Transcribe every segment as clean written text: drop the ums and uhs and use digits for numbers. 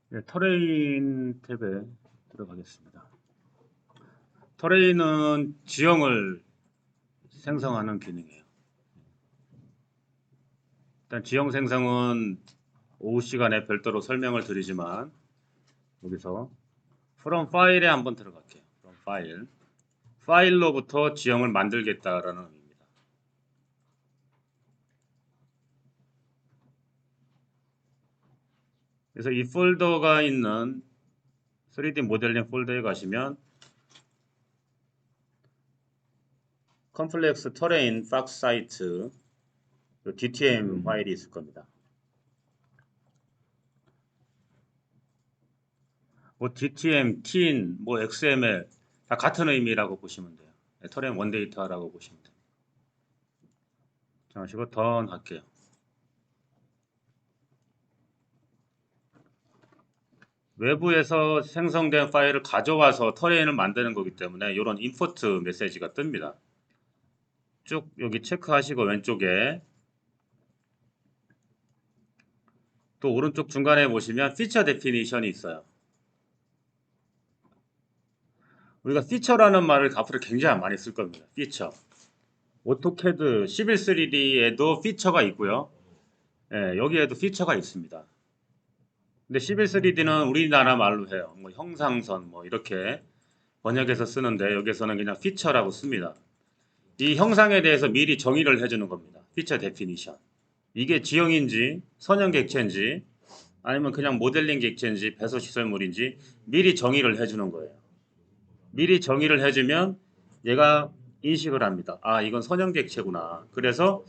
네, 터레인 탭에 들어가겠습니다. 터레인은 지형을 생성하는 기능이에요. 일단 지형 생성은 오후 시간에 별도로 설명을 드리지만 여기서 from 파일에 한번 들어갈게요. from 파일. 파일로부터 지형을 만들겠다라는 의미입니다. 그래서 이 폴더가 있는 3D 모델링 폴더에 가시면 컴플렉스 터레인 박스 사이트 DTM 파일이 있을 겁니다. 뭐 DTM, TIN, 뭐 XML 다 같은 의미라고 보시면 돼요. 터렌 원데이터라고 보시면 돼요. 자, 하시고 던 할게요. 외부에서 생성된 파일을 가져와서 터레인을 만드는 거기 때문에 이런 임포트 메시지가 뜹니다. 쭉 여기 체크하시고 왼쪽에 또 오른쪽 중간에 보시면 피처 데피니션이 있어요. 우리가 피처라는 말을 앞으로 굉장히 많이 쓸 겁니다. 피처. 오토캐드 11.3D에도 피처가 있고요. 예, 여기에도 피처가 있습니다. 근데 11.3D는 우리나라 말로 해요. 뭐 형상선 뭐 이렇게 번역해서 쓰는데 여기서는 그냥 피처라고 씁니다. 이 형상에 대해서 미리 정의를 해주는 겁니다. 피처 데피니션. 이게 지형인지 선형 객체인지 아니면 그냥 모델링 객체인지 배수 시설물인지 미리 정의를 해주는 거예요. 미리 정의를 해주면 얘가 인식을 합니다. 아, 이건 선형 객체구나. 그래서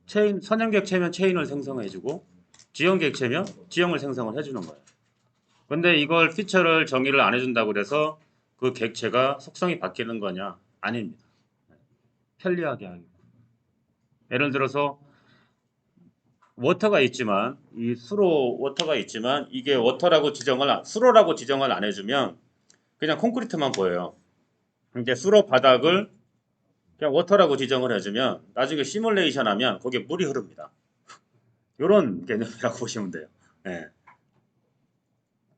선형 객체면 체인을 생성해주고 지형 객체면 지형을 생성을 해주는 거예요. 근데 이걸 피처를 정의를 안 해준다고 그래서 그 객체가 속성이 바뀌는 거냐? 아닙니다. 편리하게 하기. 예를 들어서 워터가 있지만 이 수로 워터가 있지만 이게 워터라고 수로라고 지정을 안 해주면 그냥 콘크리트만 보여요. 이제 수로 바닥을 그냥 워터라고 지정을 해주면 나중에 시뮬레이션 하면 거기에 물이 흐릅니다. 이런 개념이라고 보시면 돼요. 예.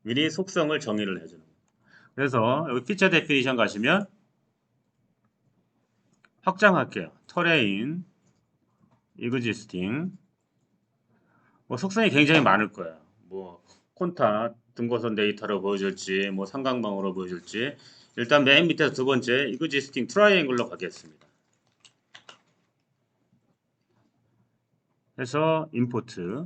미리 속성을 정의를 해주는 거예요. 그래서 여기 피처 데피니션 가시면 확장할게요. 터레인, existing. 뭐 속성이 굉장히 많을 거예요. 뭐 콘타 등고선 데이터로 보여줄지, 뭐 삼각망으로 보여줄지. 일단 맨 밑에서 두 번째 existing 트라이앵글로 가겠습니다. 해서 임포트.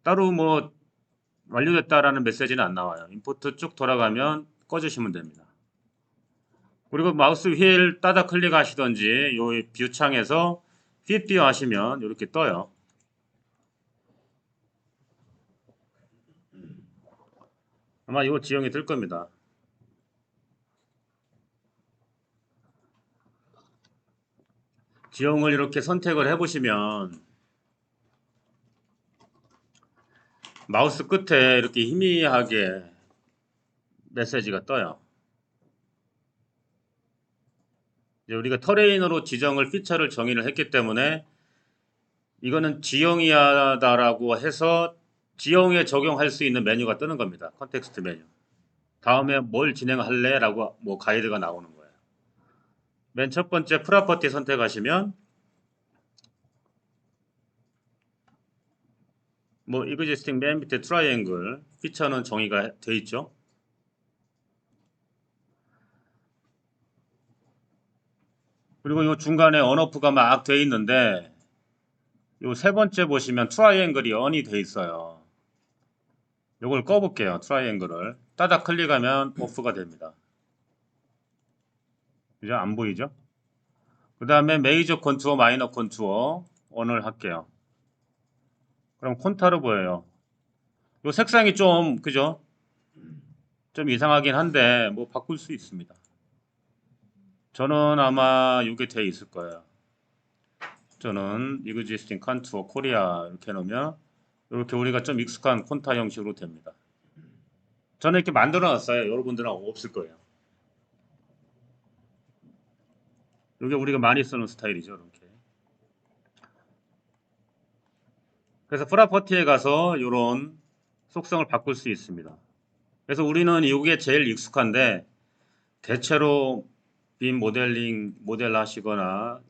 따로 뭐 완료됐다라는 메시지는 안 나와요. 임포트 쭉 돌아가면 꺼주시면 됩니다. 그리고 마우스 휠 따다 클릭하시던지 요 뷰 창에서 휘비어 하시면 이렇게 떠요. 아마 이 지형이 뜰 겁니다. 지형을 이렇게 선택을 해보시면 마우스 끝에 이렇게 희미하게 메시지가 떠요. 이제 우리가 터레인으로 지정을 피처를 정의를 했기 때문에 이거는 지형이다라고 해서 지형에 적용할 수 있는 메뉴가 뜨는 겁니다. 컨텍스트 메뉴. 다음에 뭘 진행할래? 라고 뭐 가이드가 나오는 거예요. 맨 첫 번째 프로퍼티 선택하시면 뭐 existing 맨 밑에 트라이앵글 피처는 정의가 돼 있죠. 그리고 이 중간에 언오프가 막 돼 있는데 이 세 번째 보시면 트라이앵글이 on이 돼 있어요. 이걸 꺼볼게요. 트라이앵글을 따닥 클릭하면 오프가 됩니다. 그죠? 안 보이죠? 그 다음에 메이저 컨투어, 마이너 컨투어 on을 할게요. 그럼 콘타로 보여요. 이 색상이 좀 그죠? 좀 이상하긴 한데 뭐 바꿀 수 있습니다. 저는 아마 이게 돼 있을 거예요. 저는 existing contour 코리아 이렇게 해놓으면 이렇게 우리가 좀 익숙한 콘타 형식으로 됩니다. 저는 이렇게 만들어 놨어요. 여러분들은 없을 거예요. 이게 우리가 많이 쓰는 스타일이죠. 이렇게. 그래서 프로퍼티에 가서 이런 속성을 바꿀 수 있습니다. 그래서 우리는 이게 제일 익숙한데 대체로 빔 모델링 모델 하시거나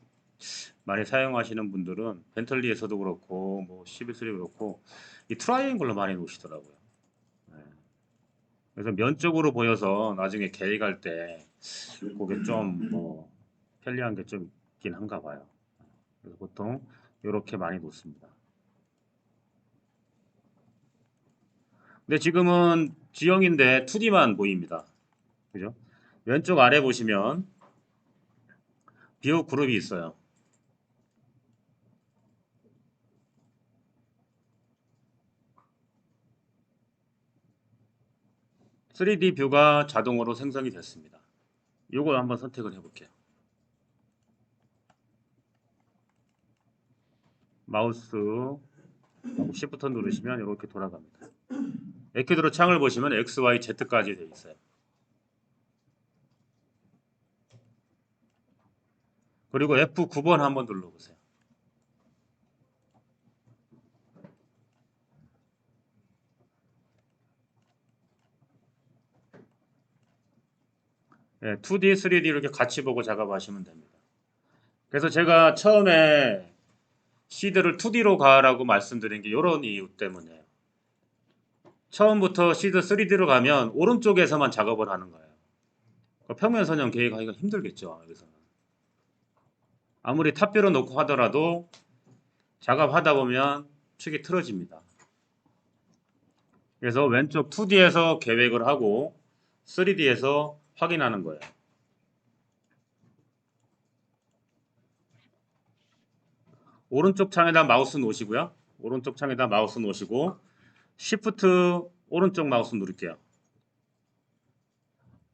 많이 사용하시는 분들은 벤틀리에서도 그렇고 뭐 CB3 그렇고 이 트라이앵글로 많이 놓으시더라고요. 네. 그래서 면적으로 보여서 나중에 계획할 때 그게 좀 뭐 편리한 게 좀 있긴 한가 봐요. 그래서 보통 이렇게 많이 놓습니다. 근데 지금은 지형인데 2D만 보입니다. 그죠? 왼쪽 아래 보시면 뷰 그룹이 있어요. 3D 뷰가 자동으로 생성이 됐습니다. 이걸 한번 선택을 해볼게요. 마우스 Shift 누르시면 이렇게 돌아갑니다. 에큐드로 창을 보시면 X, Y, Z까지 되어 있어요. 그리고 F9번 한번 눌러보세요. 네, 2D, 3D 이렇게 같이 보고 작업하시면 됩니다. 그래서 제가 처음에 시드를 2D로 가라고 말씀드린 게 이런 이유 때문이에요. 처음부터 시드 3D로 가면 오른쪽에서만 작업을 하는 거예요. 평면 선형 계획하기가 힘들겠죠. 여기서는. 아무리 탑뷰로 놓고 하더라도 작업하다 보면 축이 틀어집니다. 그래서 왼쪽 2D에서 계획을 하고 3D에서 확인하는 거예요. 오른쪽 창에다 마우스 놓으시고요. 오른쪽 창에다 마우스 놓으시고 Shift 오른쪽 마우스 누를게요.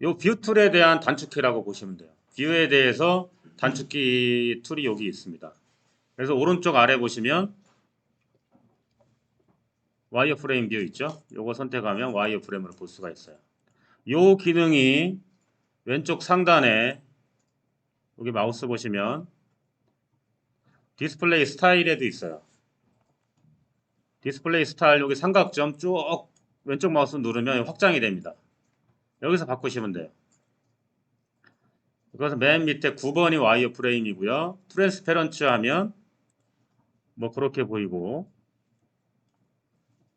이 뷰 툴에 대한 단축키라고 보시면 돼요. 뷰에 대해서 단축키 툴이 여기 있습니다. 그래서 오른쪽 아래 보시면 와이어프레임 뷰 있죠? 요거 선택하면 와이어프레임으로 볼 수가 있어요. 요 기능이 왼쪽 상단에 여기 마우스 보시면 디스플레이 스타일에도 있어요. 디스플레이 스타일 여기 삼각점 쭉 왼쪽 마우스 누르면 확장이 됩니다. 여기서 바꾸시면 돼요. 그래서 맨 밑에 9번이 와이어프레임이고요. 트랜스페런츠 하면 뭐 그렇게 보이고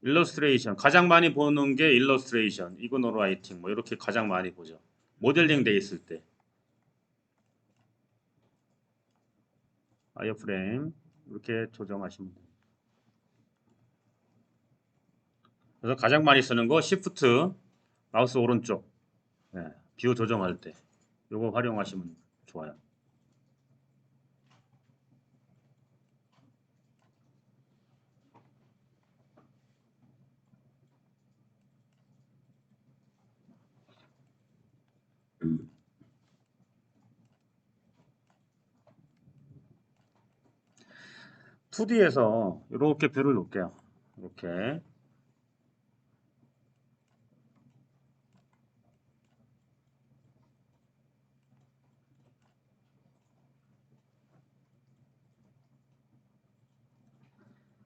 일러스트레이션 가장 많이 보는 게 일러스트레이션, 이그노 라이팅 뭐 이렇게 가장 많이 보죠. 모델링 돼 있을 때 와이어프레임 이렇게 조정하시면 돼요. 그래서 가장 많이 쓰는 거 Shift 마우스 오른쪽 네, 뷰 조정할 때 이거 활용하시면 좋아요. 음. 2D에서 이렇게 뷰를 놓을게요. 이렇게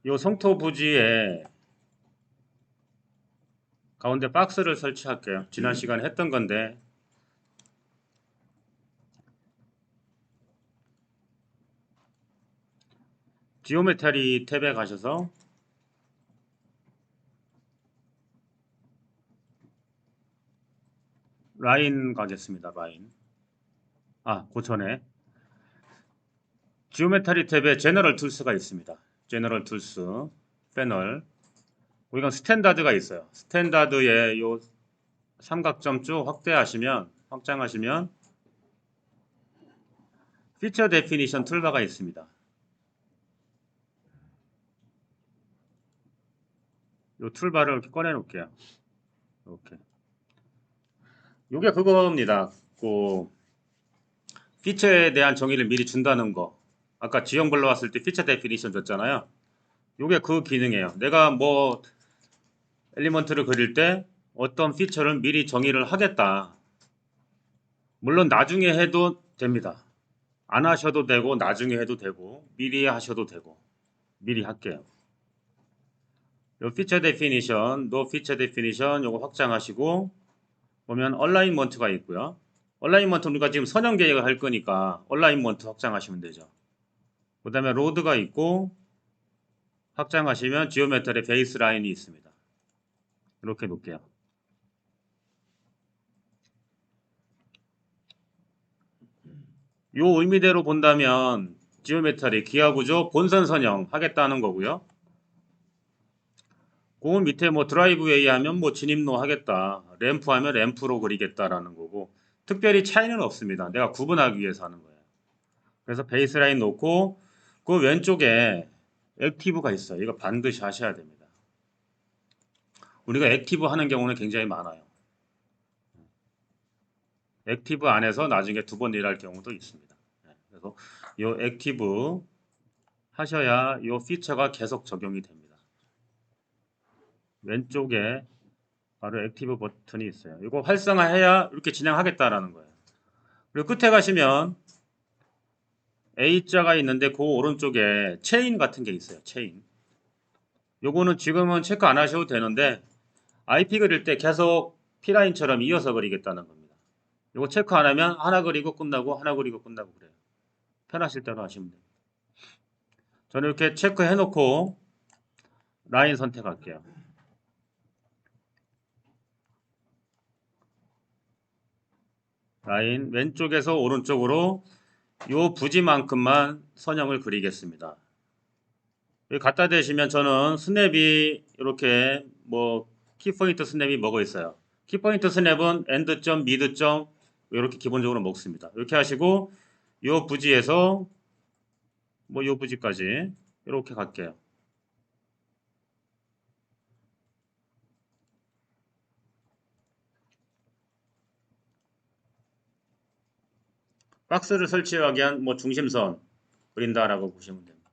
이 성토 부지에 가운데 박스를 설치할게요. 지난 시간에 했던 건데 지오메트리 탭에 가셔서 라인 가겠습니다. 라인. 그 전에 지오메트리 탭에 제너럴 툴스가 있습니다. 제너럴 툴스 패널. 우리가 스탠다드가 있어요. 스탠다드에 요 삼각점 쭉 확장하시면 피처 데피니션 툴바가 있습니다. 요 툴바를 이렇게 꺼내 놓을게요. 이렇게. 요게 그겁니다. 피처에 대한 정의를 미리 준다는 거. 아까 지형 불러왔을 때 피처 데피니션 줬잖아요. 요게 그 기능이에요. 내가 뭐 엘리먼트를 그릴 때 어떤 피처를 미리 정의를 하겠다. 물론 나중에 해도 됩니다. 안 하셔도 되고 나중에 해도 되고 미리 하셔도 되고 미리 할게요. 요 피처 데피니션, 노 피처 데피니션 요거 확장하시고 보면 얼라인먼트가 있고요. 얼라인먼트 우리가 지금 선형 계획을 할 거니까 얼라인먼트 확장하시면 되죠. 그 다음에 로드가 있고 확장하시면 지오메트리 베이스 라인이 있습니다. 이렇게 놓을게요. 요 의미대로 본다면 지오메트리 기하구조 본선 선형 하겠다는 거고요. 그 밑에 뭐 드라이브웨이 하면 뭐 진입로 하겠다. 램프 하면 램프로 그리겠다라는 거고 특별히 차이는 없습니다. 내가 구분하기 위해서 하는 거예요. 그래서 베이스라인 놓고 그 왼쪽에 액티브가 있어요. 이거 반드시 하셔야 됩니다. 우리가 액티브 하는 경우는 굉장히 많아요. 액티브 안에서 나중에 두 번 일할 경우도 있습니다. 그래서 이 액티브 하셔야 이 피처가 계속 적용이 됩니다. 왼쪽에 바로 액티브 버튼이 있어요. 이거 활성화해야 이렇게 진행하겠다라는 거예요. 그리고 끝에 가시면 A자가 있는데 그 오른쪽에 체인 같은 게 있어요. 체인. 요거는 지금은 체크 안 하셔도 되는데 IP 그릴 때 계속 P라인처럼 이어서 그리겠다는 겁니다. 요거 체크 안 하면 하나 그리고 끝나고 하나 그리고 끝나고 그래요. 편하실 대로 하시면 돼요. 저는 이렇게 체크해 놓고 라인 선택할게요. 라인 왼쪽에서 오른쪽으로 요 부지만큼만 선형을 그리겠습니다. 여기 갖다 대시면 저는 스냅이 이렇게 뭐 키포인트 스냅이 먹어 있어요. 키포인트 스냅은 엔드점, 미드점 이렇게 기본적으로 먹습니다. 이렇게 하시고 요 부지에서 뭐 요 부지까지 이렇게 갈게요. 박스를 설치하기 위한 뭐 중심선 그린다라고 보시면 됩니다.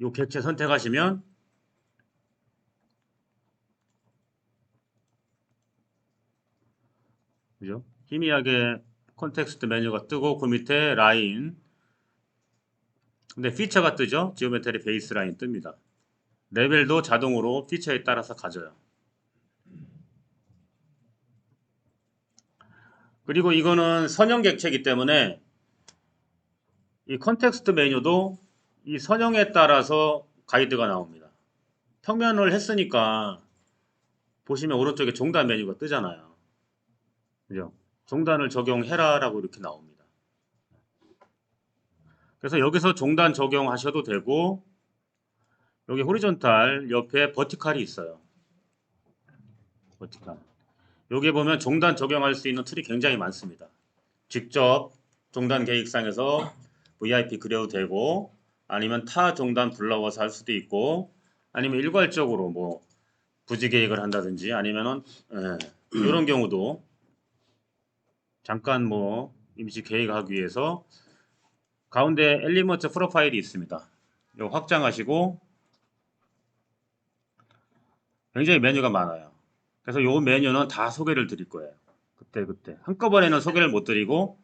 요 객체 선택하시면 그죠? 희미하게 콘텍스트 메뉴가 뜨고 그 밑에 라인 근데 피처가 뜨죠? 지오메트리 베이스 라인 뜹니다. 레벨도 자동으로 피처에 따라서 가져요. 그리고 이거는 선형 객체이기 때문에 이 컨텍스트 메뉴도 이 선형에 따라서 가이드가 나옵니다. 평면을 했으니까 보시면 오른쪽에 종단 메뉴가 뜨잖아요. 그죠? 종단을 적용해라라고 이렇게 나옵니다. 그래서 여기서 종단 적용하셔도 되고 여기 호리존탈 옆에 버티칼이 있어요. 버티칼. 여기 보면 종단 적용할 수 있는 툴이 굉장히 많습니다. 직접 종단 계획상에서 VIP 그려도 되고 아니면 타 종단 불러와서 할 수도 있고 아니면 일괄적으로 뭐 부지 계획을 한다든지 아니면은 이런 경우도 잠깐 뭐 임시 계획하기 위해서 가운데 엘리먼트 프로파일이 있습니다. 이거 확장하시고 굉장히 메뉴가 많아요. 그래서 이 메뉴는 다 소개를 드릴 거예요. 그때 한꺼번에는 소개를 못 드리고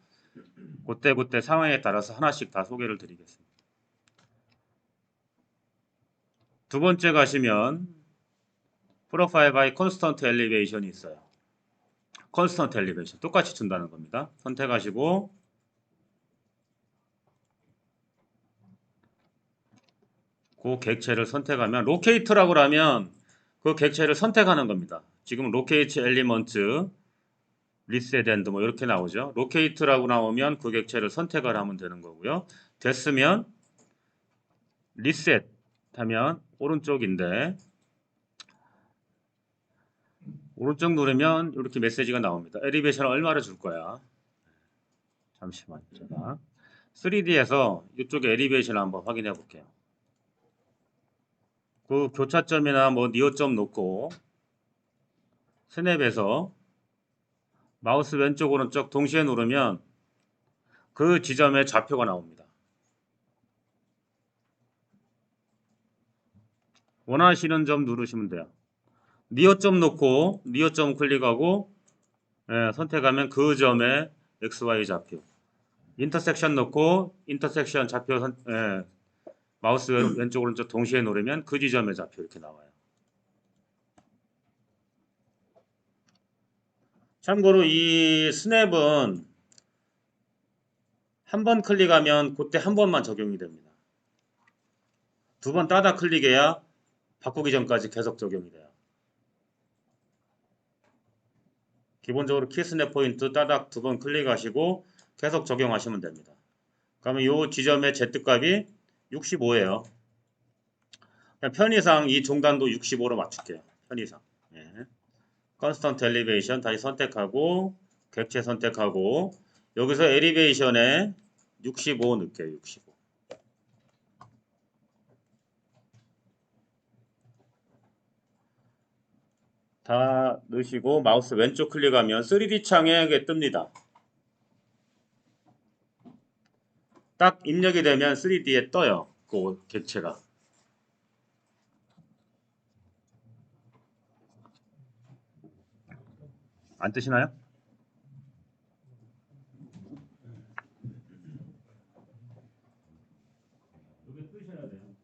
그때 상황에 따라서 하나씩 다 소개를 드리겠습니다. 두 번째 가시면 프로파일 바이 콘스턴트 엘리베이션이 있어요. 콘스턴트 엘리베이션 똑같이 준다는 겁니다. 선택하시고 그 객체를 선택하면 로케이트라고 하면 그 객체를 선택하는 겁니다. 지금 로케이트 엘리먼트 리셋 엔드 뭐 이렇게 나오죠. 로케이트라고 나오면 그 객체를 선택을 하면 되는 거고요. 됐으면 리셋 하면 오른쪽인데 오른쪽 누르면 이렇게 메시지가 나옵니다. 엘리베이션 얼마를 줄 거야? 잠시만요. 제가 3D에서 이쪽에 엘리베이션을 한번 확인해 볼게요. 그 교차점이나 뭐 니오점 놓고 스냅에서 마우스 왼쪽 오른쪽 동시에 누르면 그 지점에 좌표가 나옵니다. 원하시는 점 누르시면 돼요. 니오점 놓고 니오점 클릭하고 선택하면 그 점에 XY 좌표 인터섹션 놓고 인터섹션 좌표 마우스 왼쪽 오른쪽 동시에 누르면 그 지점의 좌표 이렇게 나와요. 참고로 이 스냅은 한 번 클릭하면 그때 한 번만 적용이 됩니다. 두 번 따다 클릭해야 바꾸기 전까지 계속 적용이 돼요. 기본적으로 키 스냅 포인트 따닥 두 번 클릭하시고 계속 적용하시면 됩니다. 그러면 이 지점의 Z값이 65예요. 편의상 이 중단도 65로 맞출게요. 편의상. 예. 컨스턴트 엘리베이션 다시 선택하고 객체 선택하고 여기서 엘리베이션에 65 넣을게요. 65. 다 넣으시고 마우스 왼쪽 클릭하면 3D 창에 뜹니다. 딱 입력이 되면 3D에 떠요. 그 객체가. 안 뜨시나요? 여기 뜨셔야 돼요.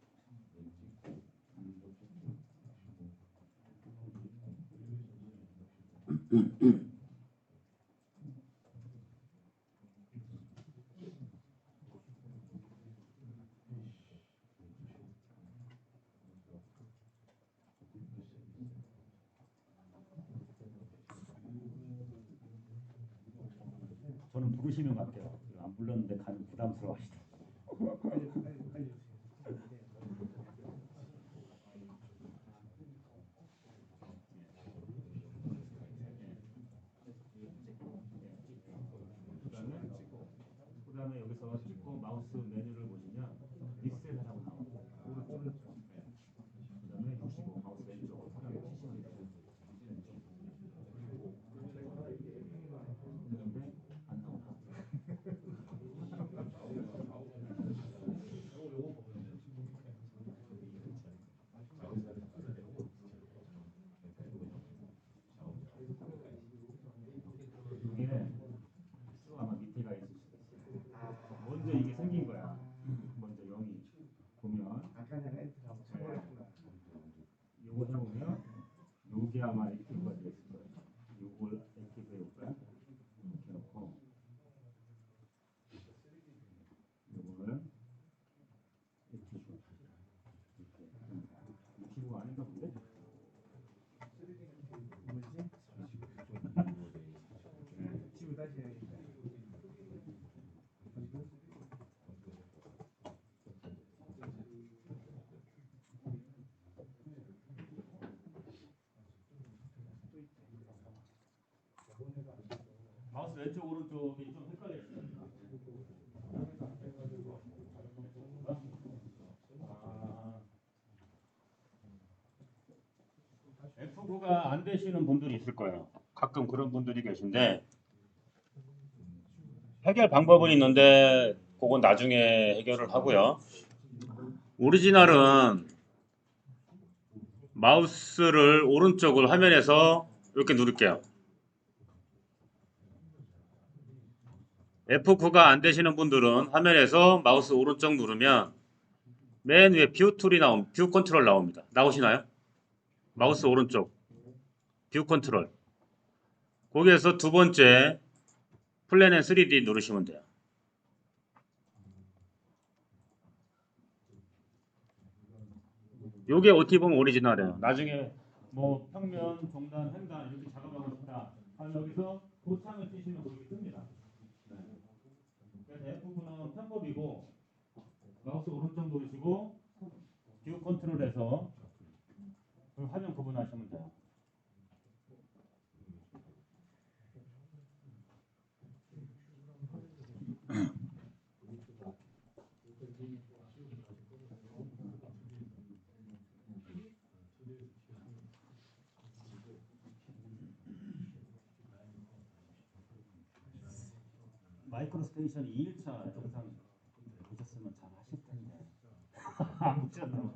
저는 부르시는 것 같아요. 안 불렀는데 가면 부담스러워하시죠. 그다음에 여기서 찍고 마우스 메뉴를 보시면 리셋하라고 나옵니다. 그다음에 65 마우스 왼쪽으로 치시면 돼요. 근데 안 나오나? 이게 아마 밑에 가 있을 수도 있어요. 먼저 이게 생긴 거야. 먼저 0이 보면 요거 해보면 요게 아마 액티브가 되어 있을 거예요. 요걸 액티브 해볼까요? 이렇게 놓고 요거를 액티브 액티브가 아닌가 본데? 마우스 왼쪽 오른쪽이 좀 헷갈렸어요. F9가 안 되시는 분들이 있을 거예요. 가끔 그런 분들이 계신데 해결 방법은 있는데 그건 나중에 해결을 하고요. 오리지널은 마우스를 오른쪽을 화면에서 이렇게 누를게요. F9가 안 되시는 분들은 화면에서 마우스 오른쪽 누르면 맨 위에 뷰 툴이 뷰 컨트롤 나옵니다. 나오시나요? 마우스 오른쪽 뷰 컨트롤. 거기에서 두 번째 플랜 앤 3D 누르시면 돼요. 요게 어떻게 보면 오리지널이에요. 나중에 뭐 평면, 종단, 횡단 이렇게 작업하고 싶다 하면 여기서 도창을 치시면 거기 뜹니다. 네. 그래서 F9는 편법이고 마우스 오른쪽 누르시고 뷰 컨트롤에서 화면 구분하시면 돼요. 마이크로 스테이션 2일차 영상 보셨으면 잘 하실 텐데. 안 보셨나?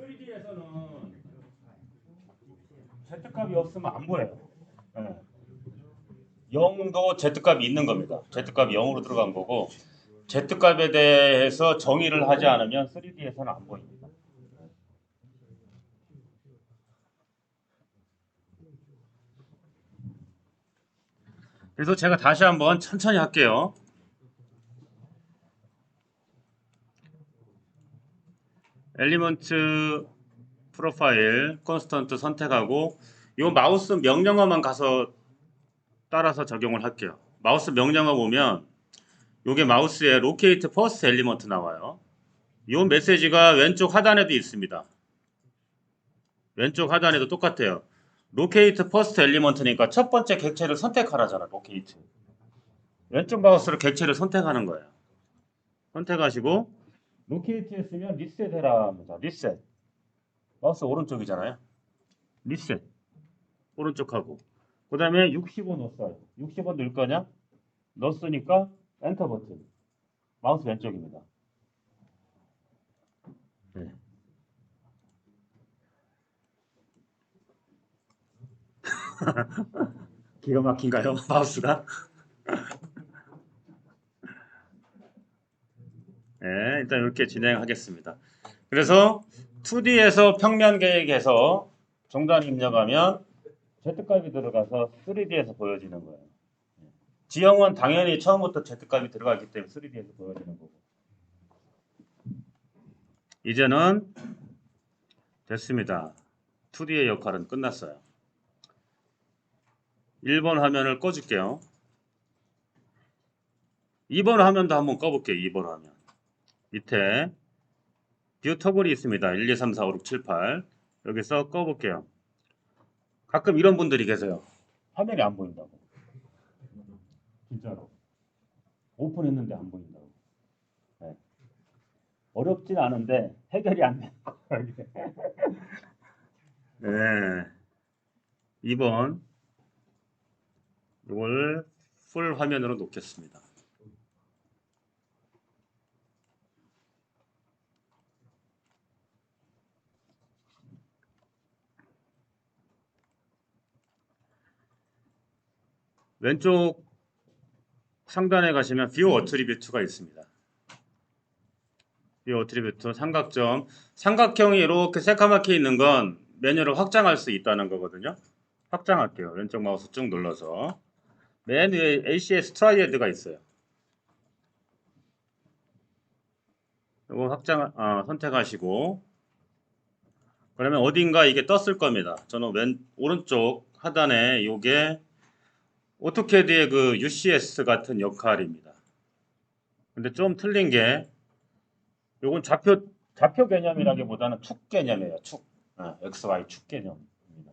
3D에서는 Z값이 없으면 안 보여요. 네. 0도 Z값이 있는 겁니다. Z값이 0으로 들어간 거고 Z값에 대해서 정의를 하지 않으면 3D에서는 안 보입니다. 그래서 제가 다시 한번 천천히 할게요. 엘리먼트 프로파일 콘스턴트 선택하고 이 마우스 명령어만 가서 따라서 적용을 할게요. 마우스 명령어 보면 이게 마우스에 로케이트 퍼스트 엘리먼트 나와요. 이 메시지가 왼쪽 하단에도 있습니다. 왼쪽 하단에도 똑같아요. 로케이트 퍼스트 엘리먼트니까 첫 번째 객체를 선택하라잖아. 로케이트. 왼쪽 마우스로 객체를 선택하는 거예요. 선택하시고 로케이트 했으면 리셋 해라 합니다. 리셋. 마우스 오른쪽이잖아요. 리셋. 오른쪽하고. 그 다음에 65 넣었어요. 65 넣을 거냐? 넣었으니까 엔터 버튼. 마우스 왼쪽입니다. 네. 기가 막힌가요? 마우스가? 네, 일단 이렇게 진행하겠습니다. 그래서 2D에서 평면 계획에서 정단 입력하면 Z값이 들어가서 3D에서 보여지는 거예요. 지형은 당연히 처음부터 Z값이 들어가기 때문에 3D에서 보여지는 거고. 이제는 됐습니다. 2D의 역할은 끝났어요. 1번 화면을 꺼줄게요. 2번 화면도 한번 꺼볼게요. 2번 화면. 밑에 뷰 터블이 있습니다. 1, 2, 3, 4, 5, 6, 7, 8. 여기서 꺼볼게요. 가끔 이런 분들이 계세요. 화면이 안 보인다고. 진짜로. 오픈했는데 안 보인다고. 네. 어렵진 않은데 해결이 안 돼요. 네. 2번 이걸 풀 화면으로 놓겠습니다. 왼쪽 상단에 가시면 뷰 어트리뷰트가 있습니다. 뷰 어트리뷰트 삼각점. 삼각형이 이렇게 새까맣게 있는 건 메뉴를 확장할 수 있다는 거거든요. 확장할게요. 왼쪽 마우스 쭉 눌러서 맨 위에 ACS 트라이애드가 있어요. 이거 선택하시고 그러면 어딘가 이게 떴을 겁니다. 저는 오른쪽 하단에 이게 오토캐드의 그 UCS 같은 역할입니다. 근데 좀 틀린 게 이건 좌표 개념이라기보다는 축 개념이에요. 축. XY 축 개념입니다.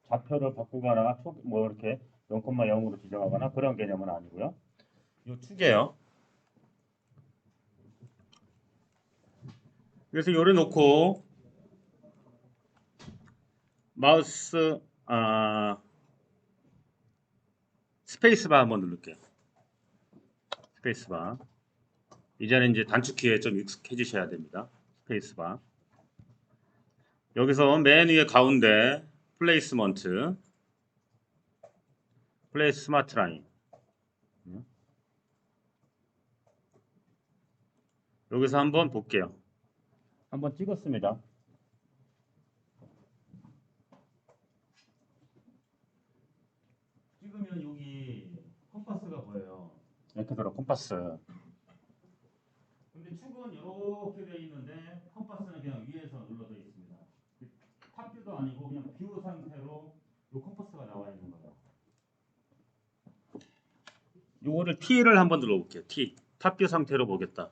좌표를 바꾸거나 뭐 이렇게 0,0으로 지정하거나 그런 개념은 아니고요. 이 축이에요. 그래서 요래 놓고 마우스 스페이스바 한번 누를게요. 스페이스바. 이제는 이제 단축키에 좀 익숙해지셔야 됩니다. 스페이스바. 여기서 맨 위에 가운데 플레이스먼트, 플레이스 스마트 라인. 여기서 한번 볼게요. 한번 찍었습니다. 찍으면 여기 컴파스가 보여요. 이렇게 들어 컴파스. 근데 축은 이렇게 되어 있는데 컴파스는 그냥 위에서 눌러져 있습니다. 탑뷰도 아니고 그냥 뷰 상태로 이 컴파스가 나와 있는 거예요. 요거를 T를 한번 눌러볼게요. T. 탑뷰 상태로 보겠다.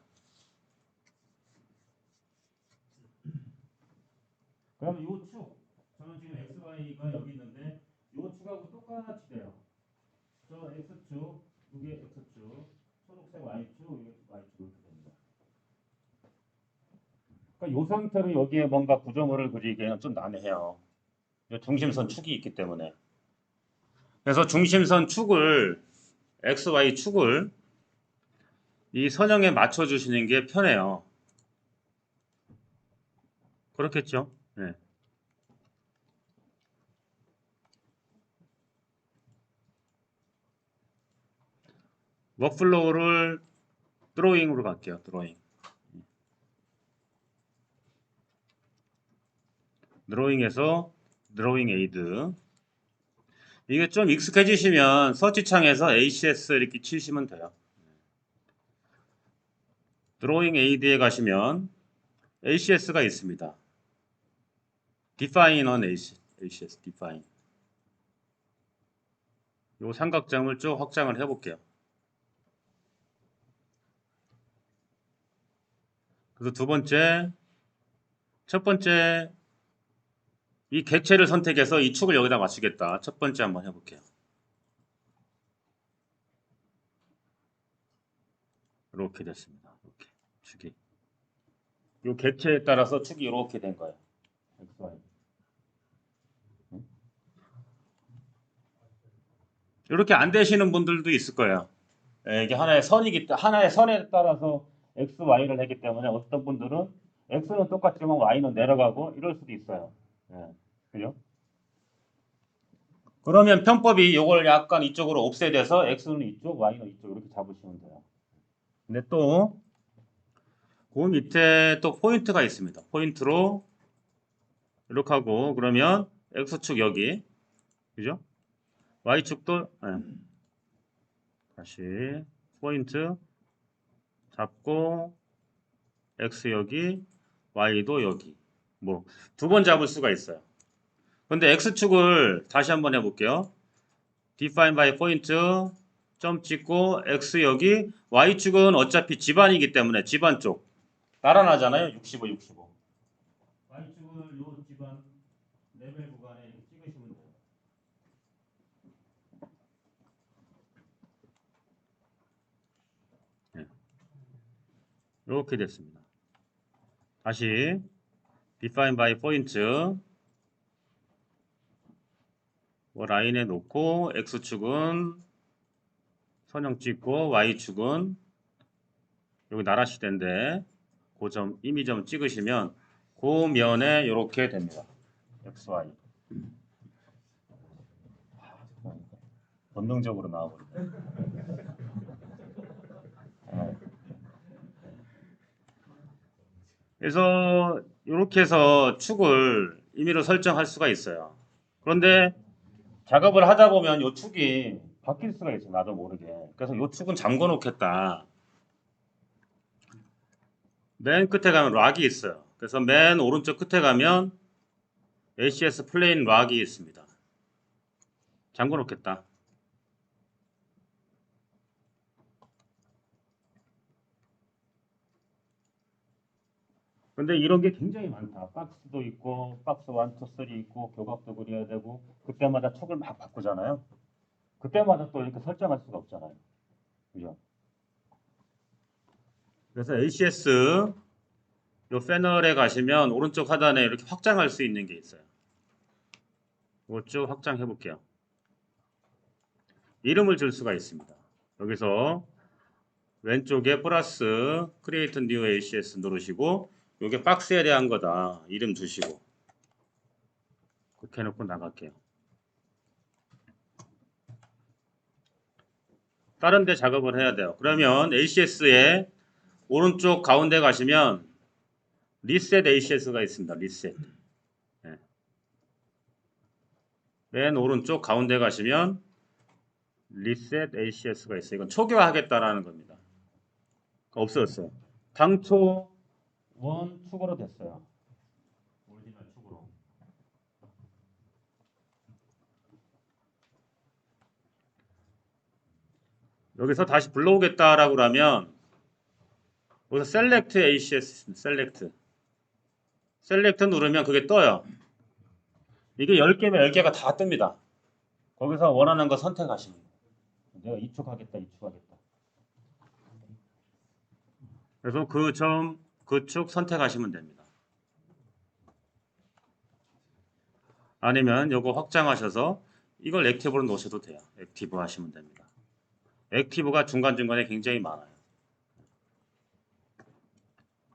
그러면 요 축, 저는 지금 XY가 여기 있는데 요 축하고 똑같이 돼요. 저 X축, 이게 X축, 초록색 Y축, 이게 Y축 이렇게 됩니다. 그러니까 요 상태로 여기에 뭔가 구조물을 그리기에는 좀 난해해요. 중심선 축이 있기 때문에. 그래서 중심선 축을 XY 축을 이 선형에 맞춰 주시는 게 편해요. 그렇겠죠. 네. 워크플로우를 드로잉으로 갈게요. 드로잉. 드로잉에서 드로잉 에이드. 이게 좀 익숙해지시면 서치창에서 ACS 이렇게 치시면 돼요. 드로잉 에이드에 가시면 ACS가 있습니다. Define on ACS, Define. 요 삼각장을 쭉 확장을 해볼게요. 그래서 첫 번째, 이 객체를 선택해서 이 축을 여기다 맞추겠다. 첫 번째 한번 해볼게요. 이렇게 됐습니다. 이렇게 축이. 이 객체에 따라서 축이 이렇게 된 거예요. XY. 이렇게 안 되시는 분들도 있을 거예요. 예, 이게 하나의 선에 따라서 X, Y를 했기 때문에 어떤 분들은 X는 똑같지만 Y는 내려가고 이럴 수도 있어요. 예, 그죠? 그러면 편법이 이걸 약간 이쪽으로 옵셋해서 X는 이쪽, Y는 이쪽 이렇게 잡으시면 돼요. 근데 또 그 밑에 또 포인트가 있습니다. 포인트로 이렇게 하고 그러면 X축 여기, 그죠? Y축도 다시 포인트 잡고 X 여기, Y도 여기. 뭐 두 번 잡을 수가 있어요. 근데 X축을 다시 한번 해볼게요. define by point 점 찍고 X 여기, Y축은 어차피 집안이기 때문에 집안 쪽 따라나잖아요. 65, 65. Y축을 요 집안 레벨 구간에 이렇게 찍으시면 돼요. 네. 이렇게 됐습니다. 다시 define by point 라인에 놓고 X축은 선형 찍고 Y축은 여기 나라시대인데 그 점, 이미점 찍으시면 그 면에 이렇게 됩니다. XY. 본능적으로 나와버린다. 그래서 이렇게 해서 축을 임의로 설정할 수가 있어요. 그런데 작업을 하다 보면 이 축이 바뀔 수가 있어요. 나도 모르게. 그래서 이 축은 잠궈 놓겠다. 맨 끝에 가면 락이 있어요. 그래서 맨 오른쪽 끝에 가면 ACS 플레인 락이 있습니다. 잠궈 놓겠다. 근데 이런 게 굉장히 많다. 박스도 있고, 박스 1, 2, 3 있고, 교각도 그려야 되고, 그때마다 촉을 막 바꾸잖아요. 그때마다 또 이렇게 설정할 수가 없잖아요. 그죠? 그래서 ACS 요 패널에 가시면 오른쪽 하단에 이렇게 확장할 수 있는 게 있어요. 이거 쭉 확장해 볼게요. 이름을 줄 수가 있습니다. 여기서 왼쪽에 플러스 Create New ACS 누르시고, 이게 박스에 대한 거다. 이름 주시고, 그렇게 해놓고 나갈게요. 다른 데 작업을 해야 돼요. 그러면 ACS에 오른쪽 가운데 가시면 리셋 ACS가 있습니다. 리셋. 네. 맨 오른쪽 가운데 가시면 리셋 ACS가 있어요. 이건 초기화하겠다라는 겁니다. 없어졌어요. 당초 원 축으로 됐어요. 오리지널 축으로. 여기서 다시 불러오겠다라고 하면 여기서 셀렉트 ACS 셀렉트 누르면 그게 떠요. 이게 10개면 10개가 다 뜹니다. 거기서 원하는 거 선택하시면 돼요. 내가 이축 하겠다, 이축 하겠다. 그래서 그 축 선택하시면 됩니다. 아니면 요거 확장하셔서 이걸 액티브로 놓으셔도 돼요. 액티브 하시면 됩니다. 액티브가 중간중간에 굉장히 많아요.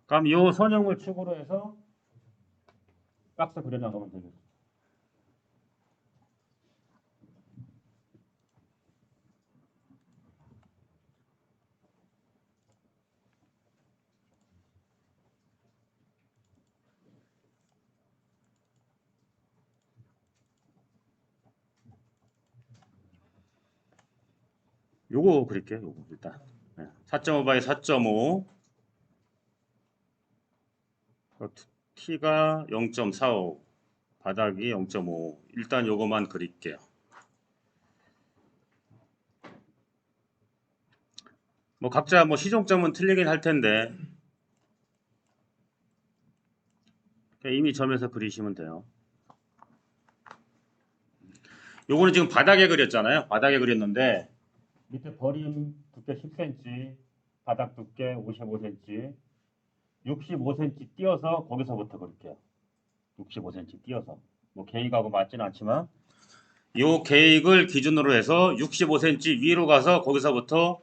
그럼 요 선형을 축으로 해서 박스 그려나가면 되겠죠. 요거 그릴게요. 요거 일단 4.5 x 4.5 T가 0.45 바닥이 0.5 일단 요거만 그릴게요. 뭐 각자 뭐 시종점은 틀리긴 할 텐데 이미 점에서 그리시면 돼요. 요거는 지금 바닥에 그렸잖아요. 바닥에 그렸는데 밑에 버림 두께 10cm, 바닥 두께 55cm, 65cm 띄어서 거기서부터 그릴게요. 65cm 띄어서. 뭐 계획하고 맞지는 않지만 요 계획을 기준으로 해서 65cm 위로 가서 거기서부터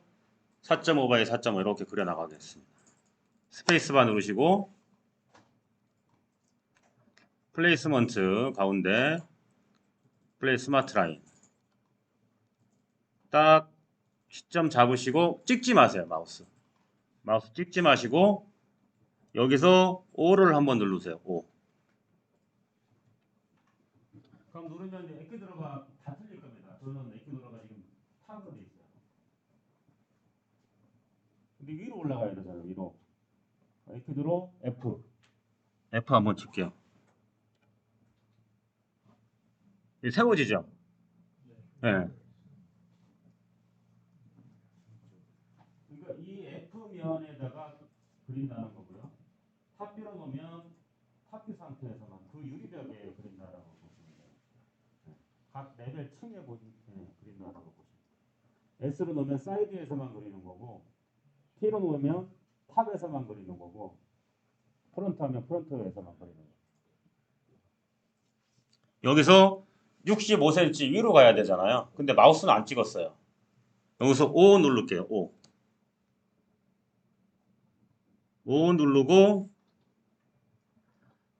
4.5 x 4.5 이렇게 그려 나가겠습니다. 스페이스바 누르시고 플레이스먼트 가운데 플레이 스마트 라인 딱 시점 잡으시고 찍지 마세요. 마우스 찍지 마시고 여기서 O를 한번 누르세요. O. 그럼 누르면 이제 에큐드로가 다 틀릴 겁니다. 저는 에큐드로가 지금 탑으로 돼 있어요. 근데 위로 올라가야 되잖아요. 위로. 에큐드로 F. F 한번 칠게요. 세워지죠? 네. 그러니까 이 F면에다가 그린다는 거고요. 탑뷰로 놓으면 탑뷰 상태에서만 그 유리벽에 그린다라고 보시면 돼요. 각 레벨 층에 그린다라고 보시면 돼요. S로 놓으면 사이드에서만 그리는 거고 T로 놓으면 탑에서만 그리는 거고 프론트 하면 프론트에서만 그리는 거고 여기서 65cm 위로 가야 되잖아요. 근데 마우스는 안 찍었어요. 여기서 O 누를게요. O 누르고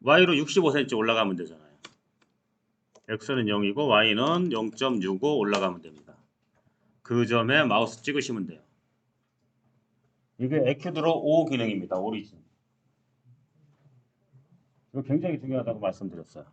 Y로 65cm 올라가면 되잖아요. X는 0이고 Y는 0.65 올라가면 됩니다. 그 점에 마우스 찍으시면 돼요. 이게 에큐드로 O 기능입니다. 오리진. 이거 굉장히 중요하다고 말씀드렸어요.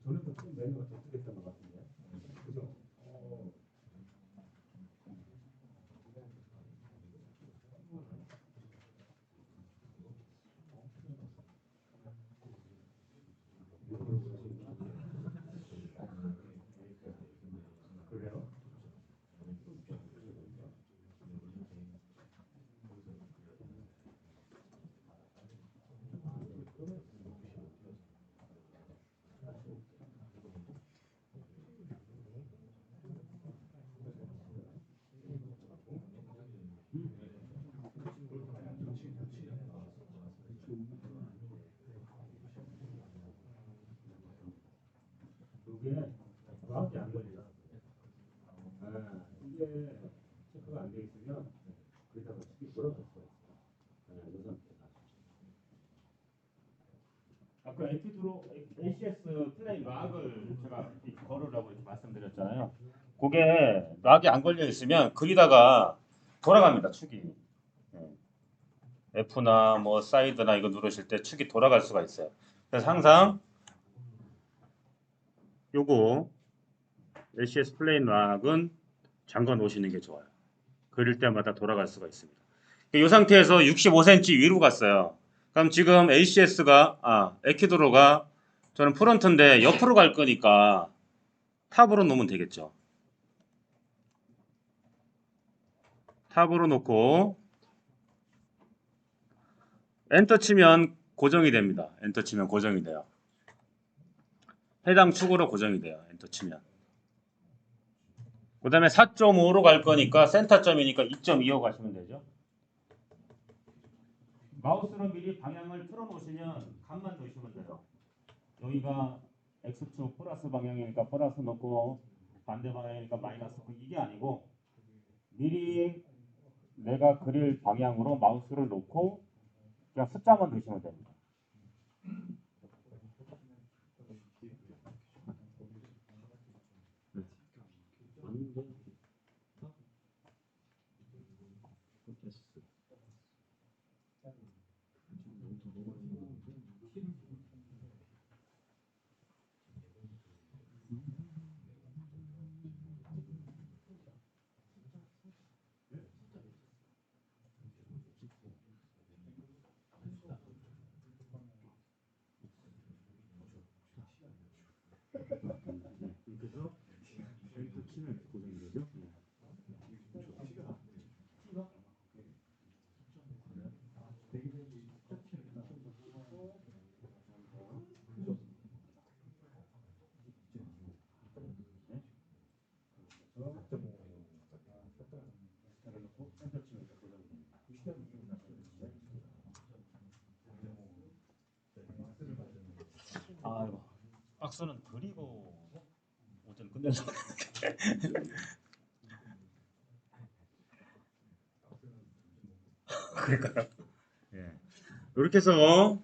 저는 좀 메뉴가 독특했던 것 같은데. 그죠? 그래요? 이게 정확히 안 걸려. 이게 체크가 안 돼 있으면 그러다가 쉽게 돌아갈 수가 있어요. 이 상태다. 아까 에티드로 ACS 플레이 락을 제가 걸으라고 이렇게 말씀드렸잖아요. 그게 락이 안 걸려 있으면 그리다가 돌아갑니다. 축이. F나 뭐 사이드나 이거 누르실 때 축이 돌아갈 수가 있어요. 그래서 항상 요거 ACS 플레인 락은 잠가 놓으시는 게 좋아요. 그릴 때마다 돌아갈 수가 있습니다. 이 상태에서 65cm 위로 갔어요. 그럼 지금 ACS가 에큐드로가 저는 프론트인데 옆으로 갈 거니까 탑으로 놓으면 되겠죠. 탑으로 놓고 엔터 치면 고정이 됩니다. 엔터 치면 고정이 돼요. 해당 축으로 고정이 돼요. 엔터 치면. 그 다음에 4.5로 갈 거니까 센터점이니까 2.25 가시면 되죠. 마우스로 미리 방향을 틀어 놓으시면 값만 넣으시면 돼요. 여기가 X축 플러스 방향이니까 플러스 넣고 반대 방향이니까 마이너스 넣고 이게 아니고 미리 내가 그릴 방향으로 마우스를 놓고 그냥 숫자만 넣으시면 됩니다. 아이고, 박스는 그리고 오전 끝내서 그럴까요? 예. 이렇게 해서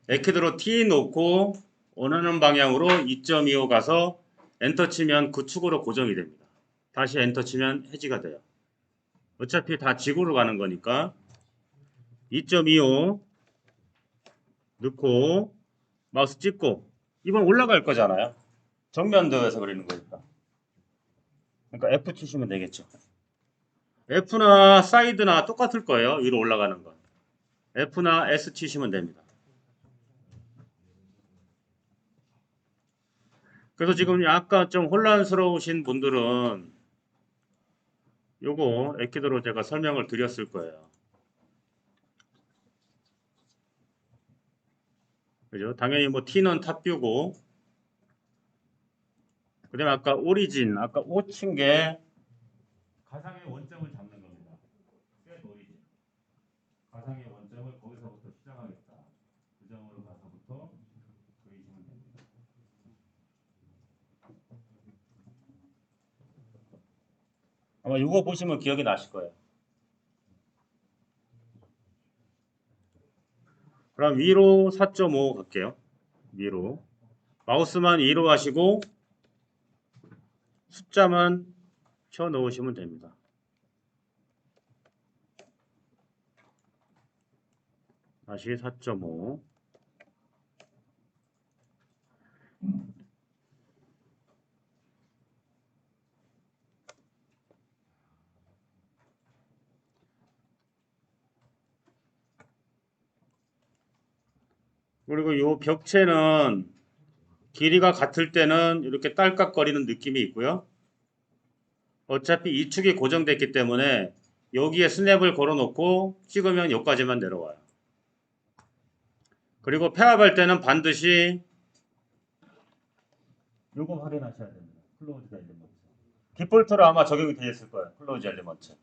에키드로 T 놓고 원하는 방향으로 2.25 가서 엔터 치면 그 축으로 고정이 됩니다. 다시 엔터 치면 해지가 돼요. 어차피 다 지구로 가는 거니까 2.25 넣고 마우스 찍고 이번 올라갈 거잖아요. 정면도에서 그리는 거니까. 그러니까 F 치시면 되겠죠. F나 사이드나 똑같을 거예요. 위로 올라가는 건. F나 S 치시면 됩니다. 그래서 지금 약간 좀 혼란스러우신 분들은 요거 에키드로 제가 설명을 드렸을 거예요. 그죠? 당연히 뭐 T는 탑뷰고 그 다음에 아까 오리진 아까 O 친 게 가상의 원점을 잡는 겁니다. 셋 오리진 가상의 원점을 거기서부터 시작하겠다. 그 점으로 가서부터 그리시면 됩니다. 아마 이거 보시면 기억이 나실 거예요. 그럼 위로 4.5 갈게요. 위로 마우스만 위로 하시고 숫자만 쳐 넣으시면 됩니다. 다시 4.5 그리고 이 벽체는 길이가 같을 때는 이렇게 딸깍거리는 느낌이 있고요. 어차피 이 축이 고정됐기 때문에 여기에 스냅을 걸어놓고 찍으면 여기까지만 내려와요. 그리고 폐합할 때는 반드시 요거 확인하셔야 됩니다. 클로즈 엘리먼트. 디폴트로 아마 적용이 되어 있을 거예요. 클로즈 엘리먼트.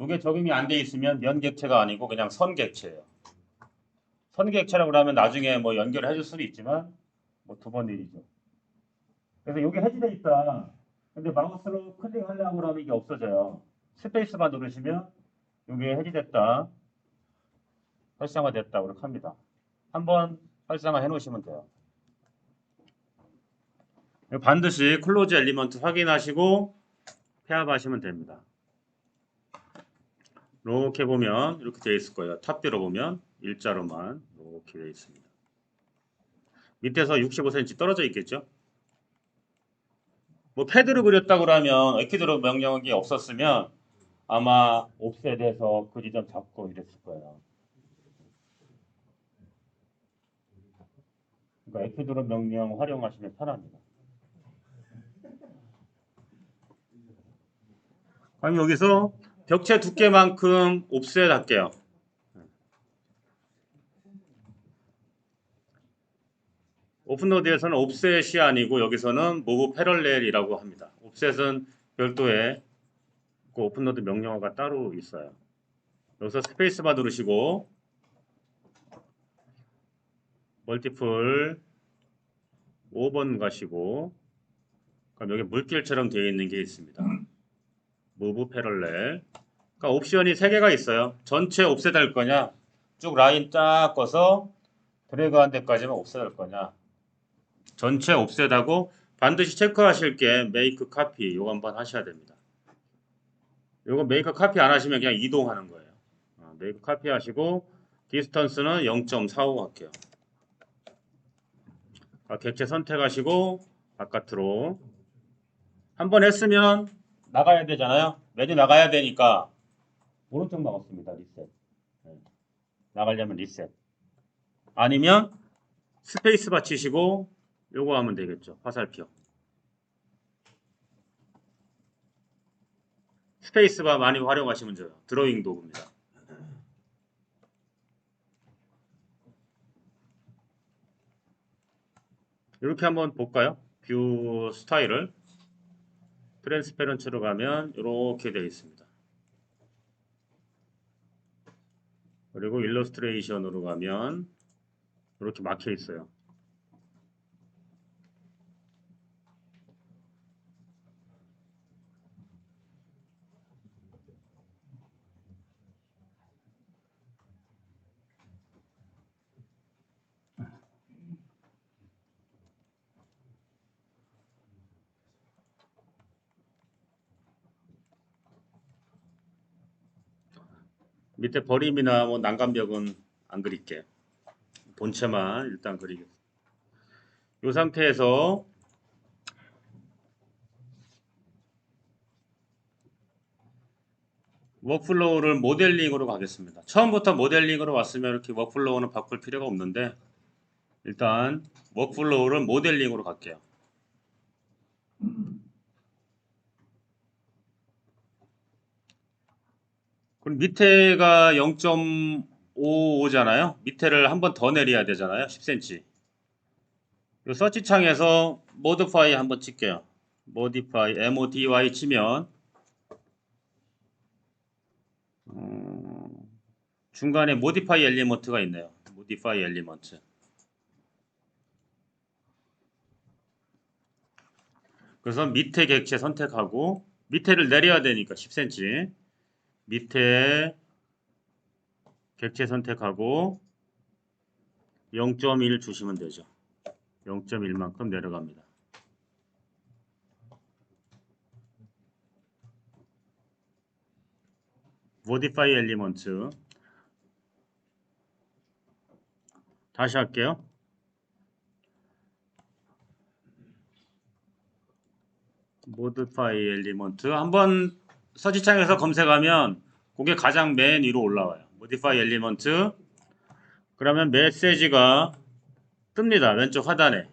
이게 적용이 안 돼 있으면 면 객체가 아니고 그냥 선 객체예요. 선 객체라고 하면 나중에 뭐 연결해 줄 수도 있지만 뭐 두 번 일이죠. 그래서 여기 해지돼 있다. 근데 마우스로 클릭하려고 하면 이게 없어져요. 스페이스바 누르시면 이게 해지됐다. 활성화됐다. 그렇게 합니다. 한번 활성화해 놓으시면 돼요. 반드시 클로즈 엘리먼트 확인하시고 폐합하시면 됩니다. 이렇게 보면 이렇게 되어 있을 거예요. 탑뷰로 보면 일자로만 이렇게 되어 있습니다. 밑에서 65cm 떨어져 있겠죠? 뭐 패드로 그렸다고 하면 에키드로 명령이 없었으면 아마 옵셋에서 그 지점 잡고 이랬을 거예요. 그러니까 에키드로 명령 활용하시면 편합니다. 그럼 여기서 벽체 두께만큼 옵셋 할게요. 오픈노드에서는 옵셋이 아니고 여기서는 move parallel이라고 합니다. 옵셋은 별도의 그 오픈노드 명령어가 따로 있어요. 여기서 스페이스바 누르시고 멀티플 5번 가시고 그럼 여기 물길처럼 되어 있는 게 있습니다. move parallel. 그러니까 옵션이 3개가 있어요. 전체 옵셋 할 거냐, 쭉 라인 쫙 꺼서 드래그 한 데까지만 옵셋 할 거냐. 전체 옵셋하고 반드시 체크하실 게 make copy 요거 한번 하셔야 됩니다. 요거 make copy 안 하시면 그냥 이동하는 거예요. make copy 하시고 디스턴스는 0.45 할게요. 객체 선택하시고 바깥으로 한 번 했으면 나가야 되잖아요. 메뉴 나가야 되니까 오른쪽 막았습니다. 리셋. 나가려면 리셋. 아니면 스페이스 바 치시고 요거 하면 되겠죠. 화살표. 스페이스 바 많이 활용하시면 돼요. 드로잉 도구입니다. 이렇게 한번 볼까요? 뷰 스타일을 트랜스페런트로 가면 이렇게 되어 있습니다. 그리고 일러스트레이션으로 가면 이렇게 막혀 있어요. 밑에 버림이나 뭐 난간벽은 안 그릴게요. 본체만 일단 그리겠습니다. 이 상태에서 워크플로우를 모델링으로 가겠습니다. 처음부터 모델링으로 왔으면 이렇게 워크플로우는 바꿀 필요가 없는데 일단 워크플로우를 모델링으로 갈게요. 그럼 밑에가 0.55잖아요. 밑에를 한 번 더 내려야 되잖아요. 10cm. 이 서치 창에서 modify 한번 칠게요. modify, MODY 치면 중간에 modify element가 있네요. modify element. 그래서 밑에 객체 선택하고 밑에를 내려야 되니까 10cm. 밑에 객체 선택하고 0.1 주시면 되죠. 0.1만큼 내려갑니다. modify element 다시 할게요. modify element 한번 서치창에서 검색하면 그게 가장 맨 위로 올라와요. modify element 그러면 메시지가 뜹니다. 왼쪽 하단에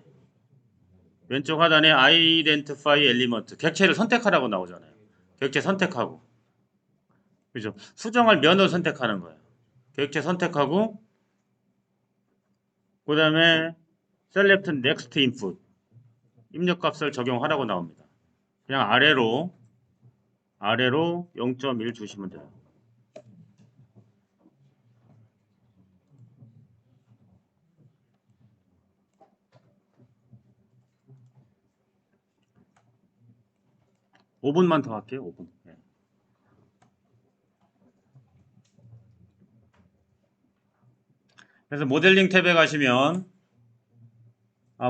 identify element 객체를 선택하라고 나오잖아요. 객체 선택하고 그죠? 수정할 면을 선택하는 거예요. 객체 선택하고 그 다음에 select next input 입력값을 적용하라고 나옵니다. 그냥 아래로 0.1 주시면 돼요. (5분만) 더 할게요. 5분. 네. 그래서 모델링 탭에 가시면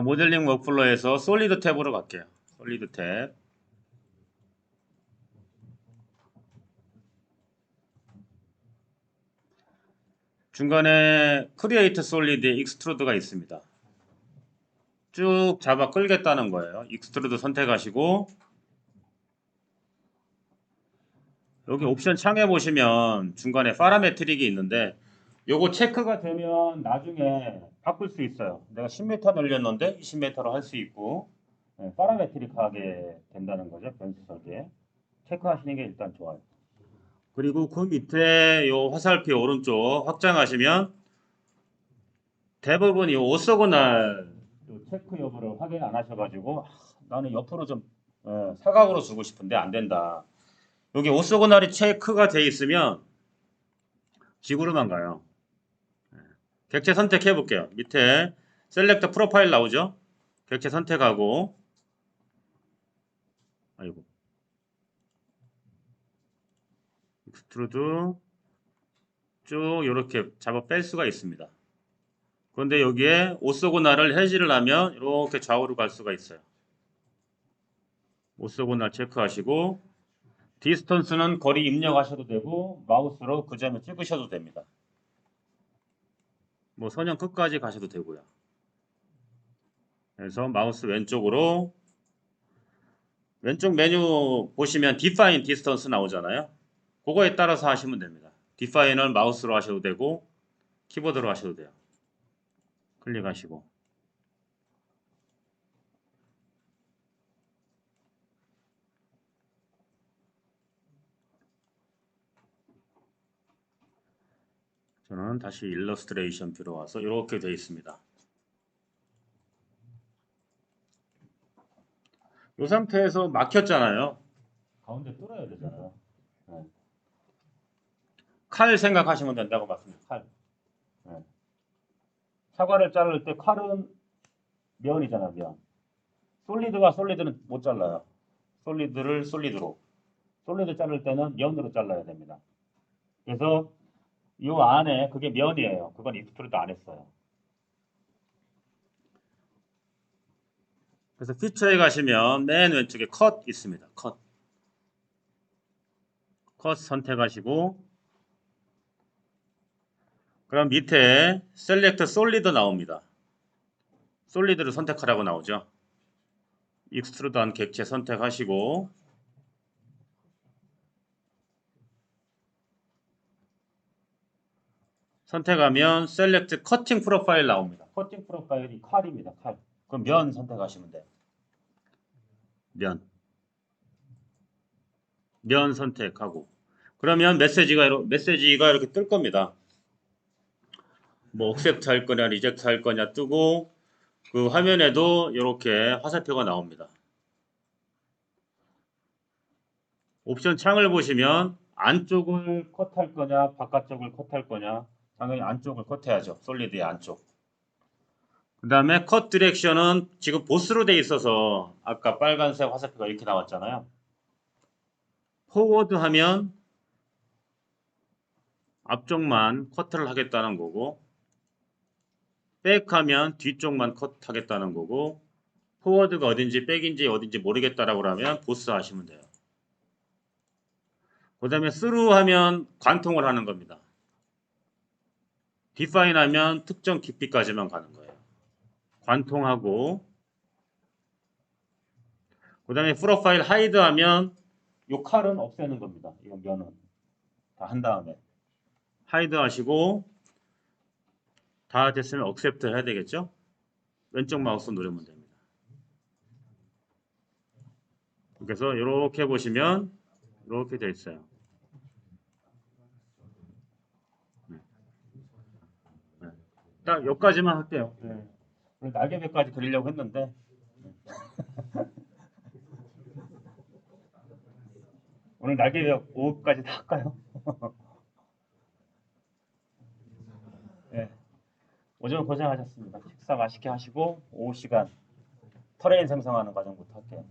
모델링 워크플로우에서 솔리드 탭으로 갈게요. 솔리드 탭. 중간에 크리에이트 솔리드 익스트루드가 있습니다. 쭉 잡아 끌겠다는 거예요. 익스트루드 선택하시고 여기 옵션 창에 보시면 중간에 파라메트릭이 있는데 요거 체크가 되면 나중에 바꿀 수 있어요. 내가 10m 늘렸는데 20m로 할 수 있고 파라메트릭하게 된다는 거죠. 변수 설계. 체크하시는 게 일단 좋아요. 그리고 그 밑에 요 화살표 오른쪽 확장하시면 대부분 이 오소고날 또 체크 여부를 확인 안 하셔가지고 나는 옆으로 좀 사각으로 주고 싶은데 안 된다. 여기 오소고날이 체크가 돼 있으면 지구로만 가요. 객체 선택해 볼게요. 밑에 셀렉트 프로파일 나오죠? 객체 선택하고 아이고 익스트루드 쭉 이렇게 잡아 뺄 수가 있습니다. 그런데 여기에 오소고날을 해지를 하면 이렇게 좌우로 갈 수가 있어요. 오소고날 체크하시고 디스턴스는 거리 입력하셔도 되고 마우스로 그 점을 찍으셔도 됩니다. 뭐 선형 끝까지 가셔도 되고요. 그래서 마우스 왼쪽으로 왼쪽 메뉴 보시면 Define Distance 나오잖아요. 그거에 따라서 하시면 됩니다. Define을 마우스로 하셔도 되고 키보드로 하셔도 돼요. 클릭하시고 저는 다시 일러스트레이션 뷰로 와서 이렇게 되어 있습니다. 이 상태에서 막혔잖아요. 가운데 뚫어야 되잖아요. 네. 칼 생각하시면 된다고 봤습니다. 칼. 네. 사과를 자를 때 칼은 면이잖아, 면. 솔리드와 솔리드는 못 잘라요. 솔리드를 솔리드로. 솔리드 자를 때는 면으로 잘라야 됩니다. 그래서 이 안에 그게 면이에요. 그건 익스트루드 안 했어요. 그래서 피처에 가시면 맨 왼쪽에 컷 있습니다. 컷. 컷 선택하시고 그럼 밑에 셀렉트 솔리드 나옵니다. 솔리드를 선택하라고 나오죠. 익스트루드한 객체 선택하시고 선택하면 셀렉트 커팅 프로파일 나옵니다. 커팅 프로파일이 칼입니다. 칼. 그럼 면 선택하시면 돼요. 면. 면 선택하고 그러면 메시지가 이렇게 뜰 겁니다. 뭐 억셉트 할 거냐 리젝트 할 거냐 뜨고 그 화면에도 이렇게 화살표가 나옵니다. 옵션 창을 보시면 안쪽을 컷할 거냐 바깥쪽을 컷할 거냐 당연히 안쪽을 컷해야죠. 솔리드의 안쪽. 그 다음에 컷 디렉션은 지금 보스로 돼 있어서 아까 빨간색 화살표가 이렇게 나왔잖아요. 포워드 하면 앞쪽만 커트를 하겠다는 거고 백 하면 뒤쪽만 컷하겠다는 거고 포워드가 어딘지 백인지 어딘지 모르겠다라고 하면 보스 하시면 돼요. 그 다음에 스루 하면 관통을 하는 겁니다. 디파인 하면 특정 깊이까지만 가는 거예요. 관통하고 그 다음에 프로파일 하이드 하면 이 칼은 없애는 겁니다. 이 면은 다 한 다음에 하이드 하시고 다 됐으면 억셉트 해야 되겠죠? 왼쪽 마우스 누르면 됩니다. 그래서 이렇게 보시면 이렇게 되어 있어요. 딱 여기까지만 할게요. 네. 날개뼈까지 그리려고 했는데 오늘 날개뼈 5까지 다 할까요? 네. 오전 고생하셨습니다. 식사 맛있게 하시고 오후 시간 터레인 생성하는 과정부터 할게요.